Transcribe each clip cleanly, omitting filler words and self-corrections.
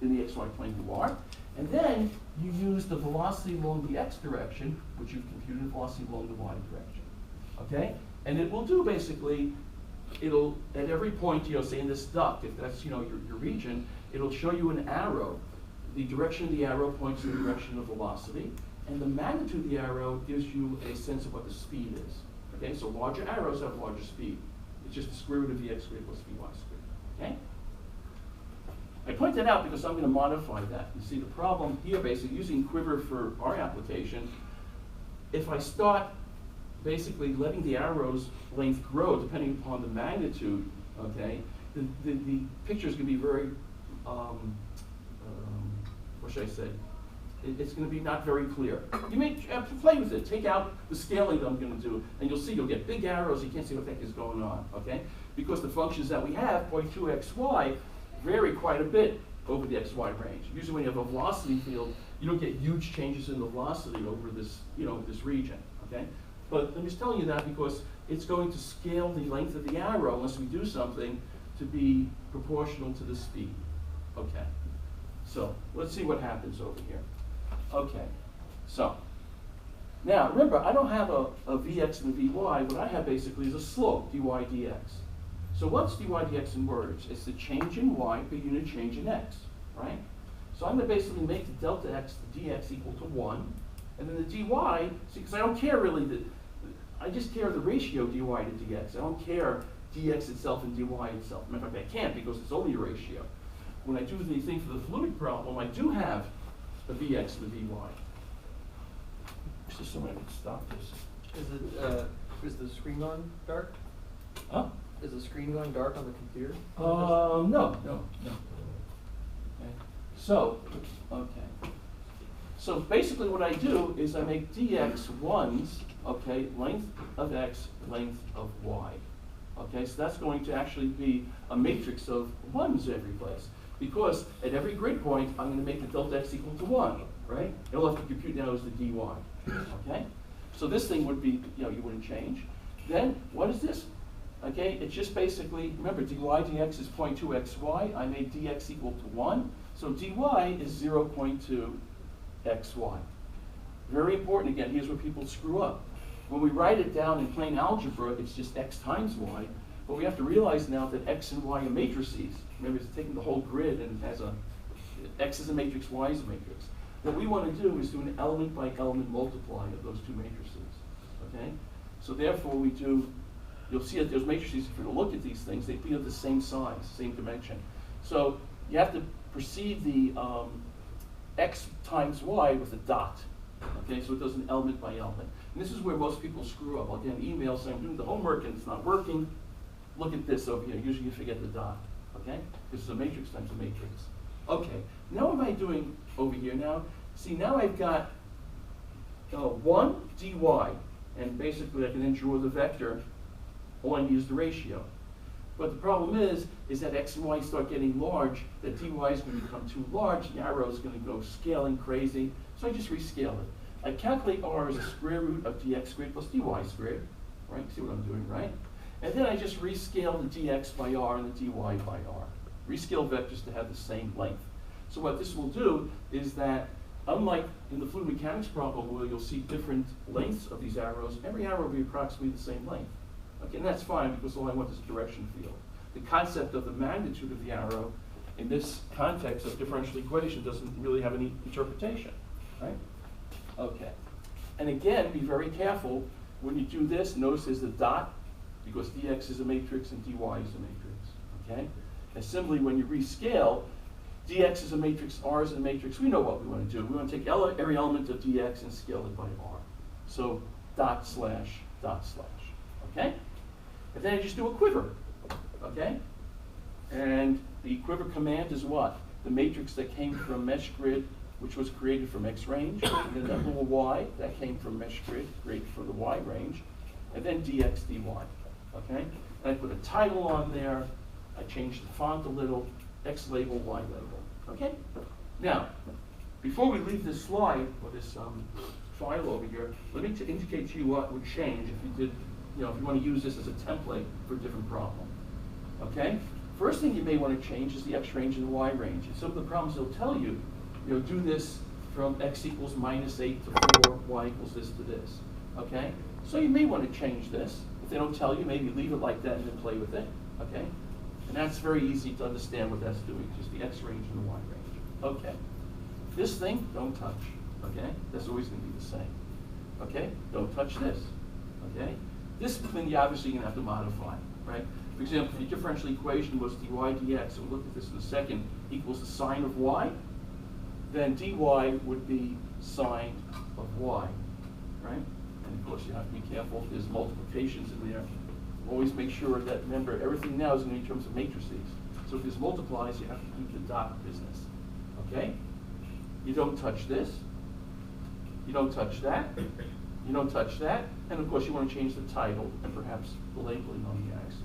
in the xy plane you are. And then you use the velocity along the x direction, which you've computed, velocity along the y direction. Okay? And it will do basically, it'll, at every point, say in this duct, if that's, your region, it'll show you an arrow. The direction of the arrow points in the direction of velocity, and the magnitude of the arrow gives you a sense of what the speed is. Okay? So larger arrows have larger speed. It's just the square root of vx squared plus vy squared. Okay? I point that out because I'm going to modify that. You see, the problem here, basically, using Quiver for our application, if I start basically letting the arrow's length grow depending upon the magnitude, okay, the picture is going to be very, what should I say? It's going to be not very clear. You may have to play with it. Take out the scaling that I'm going to do, and you'll see you'll get big arrows. You can't see what the heck is going on, okay? Because the functions that we have, 0.2xy, vary quite a bit over the xy range. Usually when you have a velocity field, you don't get huge changes in the velocity over this, this region, okay? But I'm just telling you that because it's going to scale the length of the arrow unless we do something to be proportional to the speed. Okay, so let's see what happens over here. Okay, so now remember, I don't have a Vx and a Vy. What I have basically is a slope, dy dx. So what's dy dx in words? It's the change in y per unit change in x, right? So I'm going to basically make the delta x, the dx equal to 1, and then the dy, see, because I don't care really, I just care the ratio dy to dx. I don't care dx itself and dy itself. Matter of fact, I can't because it's only a ratio. When I do the thing for the fluid problem, I do have the Vx and the Vy. Just so I can stop this. Is the screen going dark? Huh? Is the screen going dark on the computer? No. Okay. So, okay. So basically what I do is I make dx 1s, okay, length of x, length of y. Okay, so that's going to actually be a matrix of 1s every place. Because at every grid point, I'm going to make the delta x equal to 1, right? And all I have to compute now is the dy, okay? So this thing would be, you wouldn't change. Then, what is this? Okay, it's just basically, remember, dy dx is 0.2xy. I made dx equal to 1. So dy is 0.2 xy. Very important, again, here's where people screw up. When we write it down in plain algebra, it's just x times y. But we have to realize now that x and y are matrices. Remember, it's taking the whole grid and it has x is a matrix, y is a matrix. What we want to do is do an element by element multiply of those two matrices, okay? So therefore we do, you'll see that those matrices, if you look at these things, they'd be of the same size, same dimension. So you have to precede the x times y with a dot, okay? So it does an element by element. And this is where most people screw up. I'll get an email saying, I'm doing the homework and it's not working. Look at this over here. Usually you forget the dot, okay? This is a matrix times a matrix. Okay, now what am I doing over here now? See, now I've got 1 dy, and basically I can then draw the vector. All I need is the ratio. But the problem is that x and y start getting large, that dy is going to become too large, the arrow is going to go scaling crazy, so I just rescale it. I calculate r as a square root of dx squared plus dy squared, right? See what I'm doing, right? And then I just rescale the dx by r and the dy by r. Rescale vectors to have the same length. So what this will do is that, unlike in the fluid mechanics problem where you'll see different lengths of these arrows, every arrow will be approximately the same length. Okay, and that's fine because all I want is a direction field. The concept of the magnitude of the arrow in this context of differential equation doesn't really have any interpretation, right? Okay, and again, be very careful when you do this. Notice there's a dot because dx is a matrix and dy is a matrix, okay? And similarly, when you rescale, dx is a matrix, r is a matrix. We know what we want to do. We want to take every element of dx and scale it by r. So dot slash, okay? And then I just do a quiver, okay? And the quiver command is what? The matrix that came from mesh grid, which was created from x range, and then that little y that came from mesh grid, created for the y range, and then dx, dy, okay? And I put a title on there. I changed the font a little, x label, y label, okay? Now, before we leave this slide, or this file over here, let me indicate to you what would change if you did, if you want to use this as a template for a different problem, okay? First thing you may want to change is the x range and the y range. And some of the problems they'll tell you, do this from x equals -8 to 4, y equals this to this. Okay? So you may want to change this. If they don't tell you, maybe leave it like that and then play with it. Okay? And that's very easy to understand what that's doing, just the x range and the y range. Okay. This thing, don't touch. Okay? That's always going to be the same. Okay? Don't touch this. Okay? This thing you obviously going to have to modify, right? For example, if the differential equation was dy dx, and we'll look at this in a second, equals the sine of y, then dy would be sine of y, right? And of course, you have to be careful if there's multiplications in there. Always make sure that, remember, everything now is going to be in terms of matrices. So if there's multiplies, you have to keep the dot business, okay? You don't touch this. You don't touch that. You don't touch that. And of course, you want to change the title and perhaps the labeling on the axes.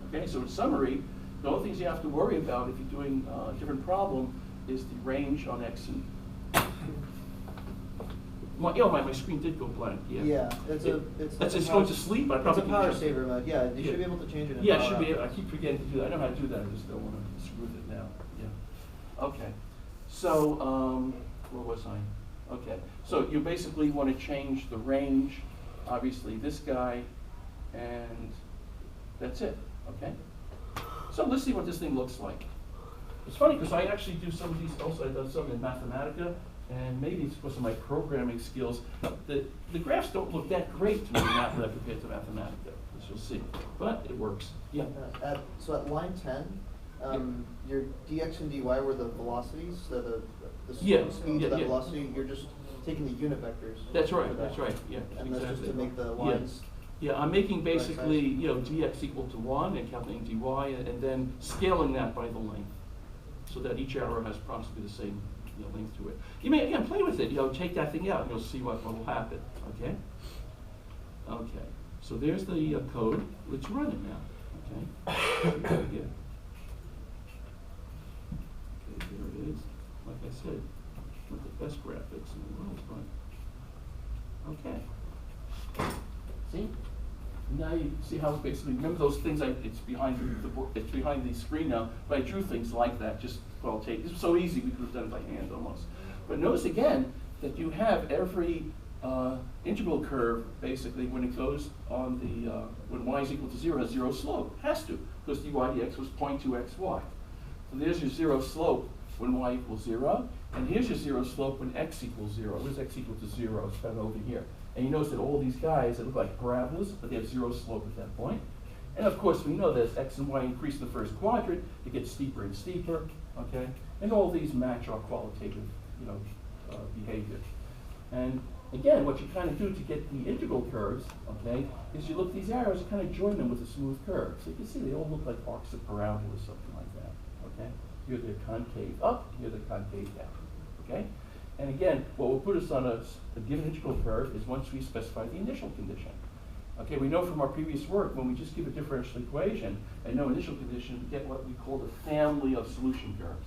Okay, so in summary, the only things you have to worry about if you're doing a different problem is the range on x and my screen did go blank. Yeah. Yeah, it's it's going to sleep. I probably it's a power saver mode. Yeah, you should be able to change it. Yeah, I should be able. I keep forgetting to do that. I know how to do that. I just don't want to screw with it now. Yeah. Okay. So where was I? Okay. So you basically want to change the range. Obviously, this guy, and that's it. Okay. So let's see what this thing looks like. It's funny because I actually do some of these. Also, I've done some in Mathematica. And maybe it's because of my programming skills. The graphs don't look that great to me in MATLAB compared to Mathematica, as you'll see. But it works. Yeah. So at line 10, your dx and dy were the velocities, so the speed of that velocity. You're just taking the unit vectors. That's right. That's right. Yeah. And exactly. that's just to make the lines. Yeah, I'm making basically dx equal to 1 and calculating dy, and then scaling that by the length, so that each arrow has approximately the same length to it. You may again play with it. Take that thing out, and you'll see what will happen. Okay. Okay. So there's the code. Let's run it now. Okay. Okay. There it is. Like I said, not the best graphics in the world, but okay. See? Now you see how basically, remember those things, it's behind it's behind the screen now, but I drew things like that, just, well, this was so easy we could have done it by hand almost. But notice again that you have every integral curve, basically, when it goes on the, when y is equal to 0, has 0 slope. It has to, because dy dx was 0.2xy. So there's your 0 slope when y equals 0, and here's your 0 slope when x equals 0. Where's x equal to 0? It's kind of over here. And you notice that all these guys, they look like parabolas, but they have 0 slope at that point. And of course, we know that as x and y increase in the first quadrant, it gets steeper and steeper, okay? And all these match our qualitative, behavior. And again, what you kind of do to get the integral curves, okay, is you look at these arrows and kind of join them with a smooth curve. So you can see they all look like arcs of parabolas, something like that, okay? Here they're concave up, here they're concave down, okay? And again, what will put us on a given integral curve is once we specify the initial condition. Okay, we know from our previous work, when we just give a differential equation and no initial condition, we get what we call the family of solution curves.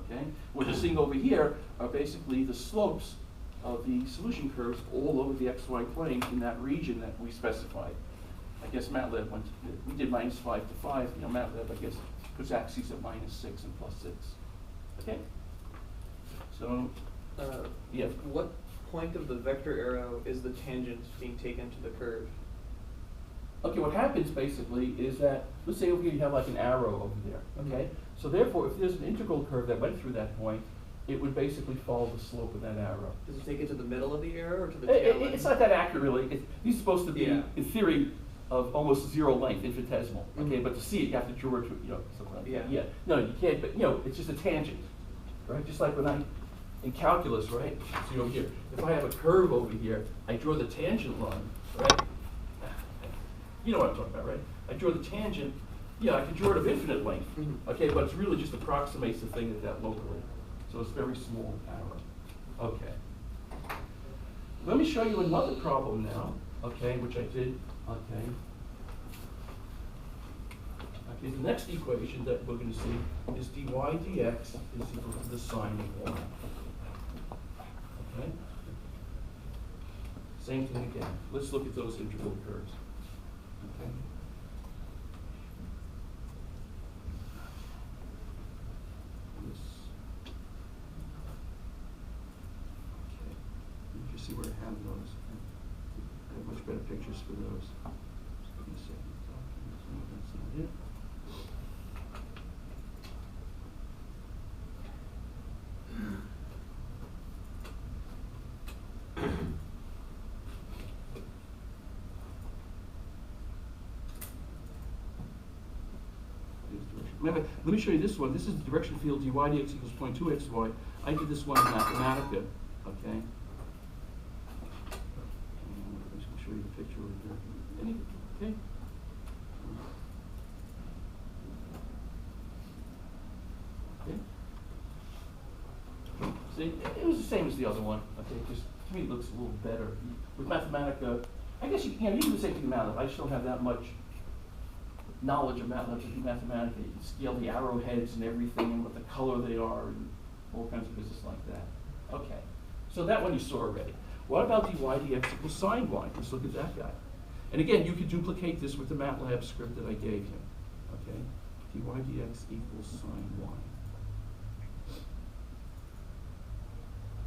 Okay? What you're seeing over here are basically the slopes of the solution curves all over the xy plane in that region that we specified. I guess MATLAB we did -5 to 5. MATLAB, I guess, puts axes at -6 and +6. Okay? So, yeah. What point of the vector arrow is the tangent being taken to the curve? Okay, what happens basically is that, let's say over here you have like an arrow over there, okay? So therefore, if there's an integral curve that went through that point, it would basically follow the slope of that arrow. Does it take it to the middle of the arrow or to the tail end? It's not that accurate, really. These are supposed to be, in theory, of almost 0 length, infinitesimal, okay? But to see it, you have to draw it to, something like that. Yeah. No, you can't, but, it's just a tangent, right? Just like when in calculus, right? See over here, if I have a curve over here, I draw the tangent line, right? You know what I'm talking about, right? I draw the tangent, I can draw it of infinite length, okay, but it's really just approximates the thing at that locally. So it's very small arrow. Okay. Let me show you another problem now, okay, which I did, okay. Okay, the next equation that we're going to see is dy dx is equal to the sine of y. Okay? Same thing again. Let's look at those integral curves. Okay. see where I have those. I have much better pictures for those. Just give me a second. No, that's not it. Remember, let me show you this one. This is the direction field dy dx equals 0.2 xy. I did this one in Mathematica, okay? I'm just going to show you the picture over here. Okay? Okay? See, it was the same as the other one, okay? Just, to me, it looks a little better. With Mathematica, I guess you can do the same thing in MATLAB. I just don't have that much knowledge of MATLAB to do Mathematica. You can scale the arrowheads and everything and what the color they are and all kinds of business like that. Okay, so that one you saw already. What about dy dx equals sine y? Let's look at that guy. And again, you could duplicate this with the MATLAB script that I gave him. Okay, dy dx equals sine y.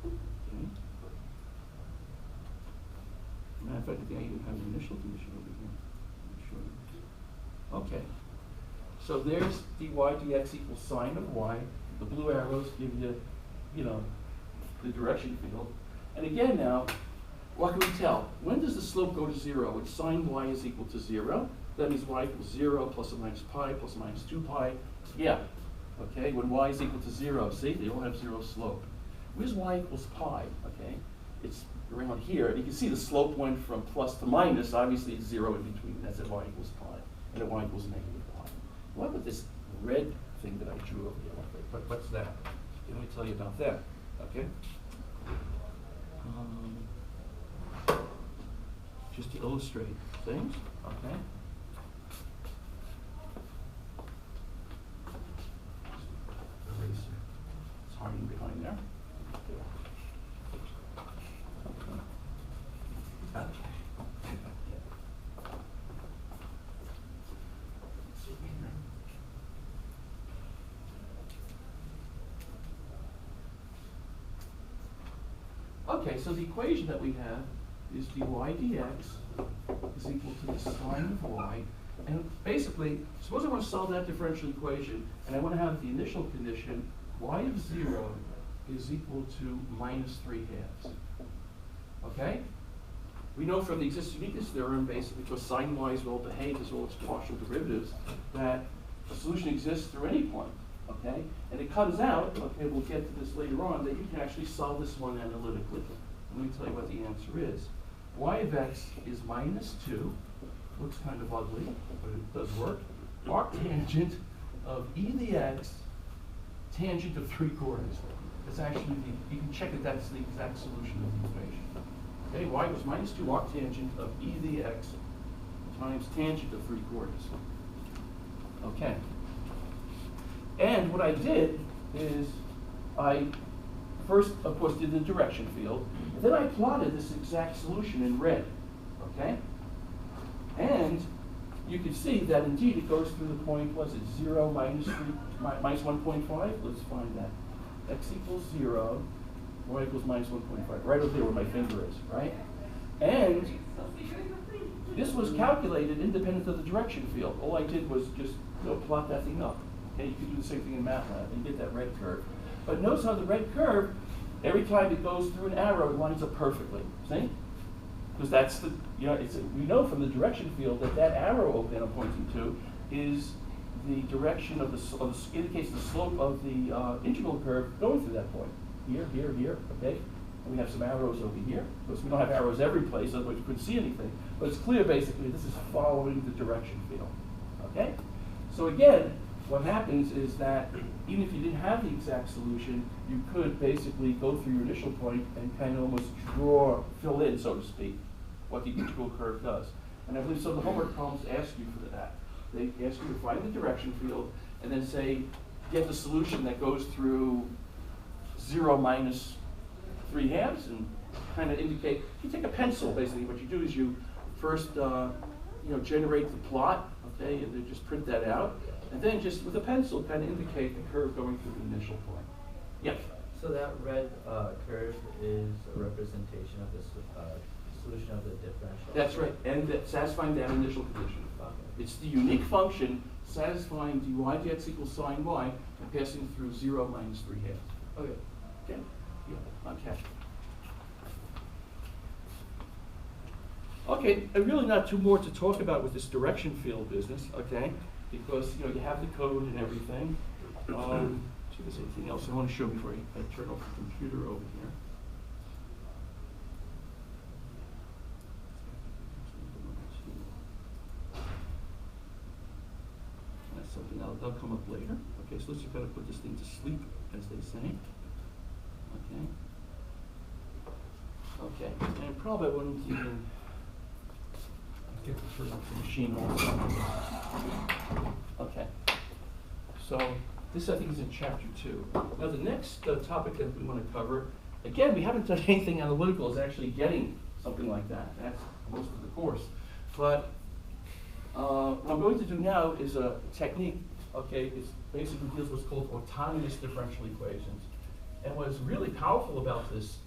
Okay. Matter of fact, I think I even have an initial condition over here. Let me show you. Okay, so there's dy dx equals sine of y. The blue arrows give you, the direction field. And again now, what can we tell? When does the slope go to 0? When sine y is equal to 0, that means y equals 0 plus or minus pi plus or minus 2 pi. Yeah, okay, when y is equal to 0, see, they all have 0 slope. Where's y equals pi, okay? It's around here, and you can see the slope went from plus to minus. Obviously it's 0 in between. That's at y equals pi, and at y equals negative pi. What about this red thing that I drew over here? What's that? Let me tell you about that, okay? Just to illustrate things, okay? Eraser. It's hiding behind there. Okay, so the equation that we have is dy dx is equal to the sine of y. And basically, suppose I want to solve that differential equation, and I want to have the initial condition, y of 0 is equal to minus 3/2. Okay? We know from the existing uniqueness theorem, basically, because sine y is well behaved as well as partial derivatives, that a solution exists through any point. Okay? And it comes out, okay, we'll get to this later on, that you can actually solve this one analytically. Let me tell you what the answer is. Y of x is minus 2. Looks kind of ugly, but it does work. Arctangent of e to the x, tangent of 3/4. It's actually, you can check that that's the exact solution of the equation. Okay, y was minus 2 arctangent of e to the x times tangent of 3/4. Okay. And what I did is I first, of course, did the direction field. And then I plotted this exact solution in red. Okay? And you can see that indeed it goes through the point, was it 0, minus 1.5? Let's find that. X equals 0, y equals minus 1.5. Right over there where my finger is, right? And this was calculated independent of the direction field. All I did was just plot that thing up. Okay, you can do the same thing in MATLAB and get that red curve. But notice how the red curve, every time it goes through an arrow, it lines up perfectly. See? Because that's the, we know from the direction field that that arrow that I'm pointing to is the direction of the, indicates the slope of the integral curve going through that point. Here, here, here, okay? And we have some arrows over here. Because we don't have arrows every place, otherwise you couldn't see anything. But it's clear, basically, this is following the direction field, okay? So again, what happens is that even if you didn't have the exact solution, you could basically go through your initial point and kind of almost fill in, so to speak, what the integral curve does. And I believe some of the homework problems ask you for that. They ask you to find the direction field and then say, get the solution that goes through 0 minus 3/2 and kind of indicate, you take a pencil, basically. What you do is you first generate the plot, okay, and then just print that out. And then just with a pencil, kind of indicate the curve going through the initial point. Yeah. So So that red curve is a representation of the solution of the differential. That's right, and satisfying that initial condition. Okay. It's the unique function satisfying dy dx equals sine y and passing through 0 minus 3 halves. Okay. Okay? Yeah, okay. Okay, and really not too more to talk about with this direction field business, okay? Because, you know, you have the code and everything. See if there's anything else I want to show before I turn off the computer over here. That's something that'll come up later. Okay, so let's just kind of put this thing to sleep, as they say. Okay. Okay, and probably I wouldn't even get to turn off the machine also. Okay. So this I think is in chapter 2. Now the next topic that we want to cover, again, we haven't done anything analytical, is actually getting something like that. That's most of the course. But what I'm going to do now is a technique, okay, it basically deals with what's called autonomous differential equations. And what's really powerful about this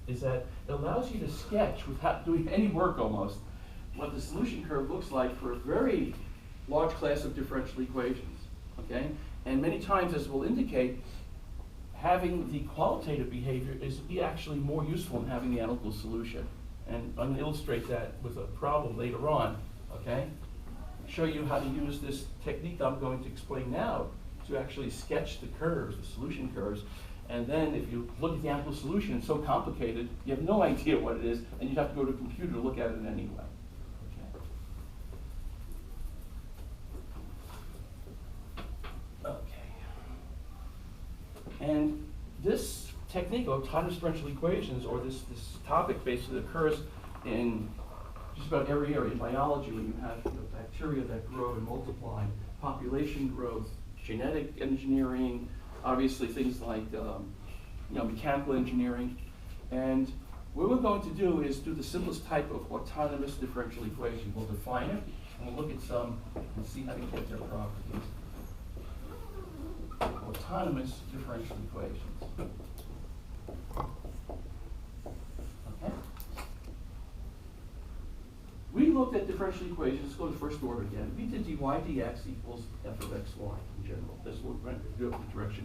is that it allows you to sketch, without doing any work almost, what the solution curve looks like for a very large class of differential equations, okay? And many times, as we'll indicate, having the qualitative behavior is actually more useful than having the analytical solution. And I'm going to illustrate that with a problem later on, okay? Show you how to use this technique I'm going to explain now to actually sketch the curves, the solution curves. And then if you look at the analytical solution, it's so complicated, you have no idea what it is, and you'd have to go to a computer to look at it anyway. And this technique of autonomous differential equations, or this topic basically occurs in just about every area in biology when you have bacteria that grow and multiply, population growth, genetic engineering, obviously things like mechanical engineering. And what we're going to do is do the simplest type of autonomous differential equation. We'll define it, and we'll look at some and see how to get their properties. Autonomous differential equations. Okay. We looked at differential equations. Let's go to first order again. We did dy dx equals f of xy in general. That's what we're going to do with the direction